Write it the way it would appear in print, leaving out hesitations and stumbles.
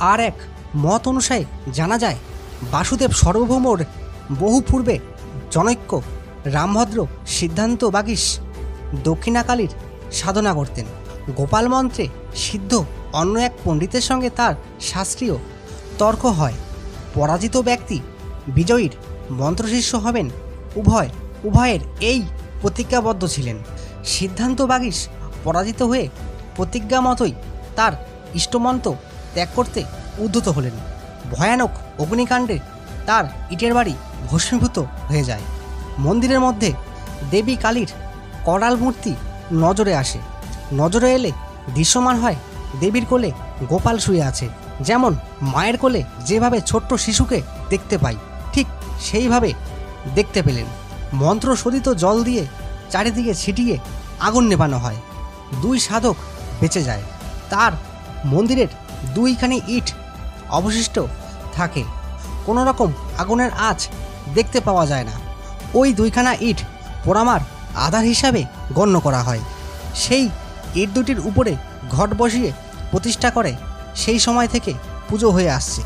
আর এক মত অনুসারে জানা যায় বাসুদেব সার্বভৌমর বহু পূর্বে জনৈক্য রামভদ্র সিদ্ধান্ত বাগীশ দক্ষিণাকালীর সাধনা করতেন। গোপাল মন্ত্রে সিদ্ধ অন্য এক পণ্ডিতের সঙ্গে তার শাস্ত্রীয় তর্ক হয়। পরাজিত ব্যক্তি বিজয়ীর মন্ত্রশিষ্য হবেন। উভয়ের এই প্রতিজ্ঞাবদ্ধ ছিলেন। সিদ্ধান্ত বাগীশ পরাজিত হয়ে প্রতিজ্ঞা মতোই তার ইষ্টমন্ত্র ত্যাগ করতে উদ্যত হলেন। ভয়ানক অগ্নিকাণ্ডে তার ইটের বাড়ি ভস্মীভূত হয়ে যায়। মন্দিরের মধ্যে দেবী কালীর করাল মূর্তি নজরে আসে। নজরে এলে দৃশ্যমান হয় দেবীর কোলে গোপাল শুয়ে আছে। যেমন মায়ের কোলে যেভাবে ছোট্ট শিশুকে দেখতে পাই, ঠিক সেইভাবে দেখতে পেলেন। মন্ত্র শোধিত জল দিয়ে চারিদিকে ছিটিয়ে আগুন নেভানো হয়। দুই সাধক বেঁচে যায়। তার মন্দিরের দুইখানি ইট অবশিষ্ট থাকে। কোনো রকম আগুনের আঁচ দেখতে পাওয়া যায় না। ওই দুইখানা ইট পোড়ামার আধার হিসাবে গণ্য করা হয়। সেই ইট দুটির উপরে ঘট বসিয়ে প্রতিষ্ঠা করে সেই সময় থেকে পুজো হয়ে আসছে।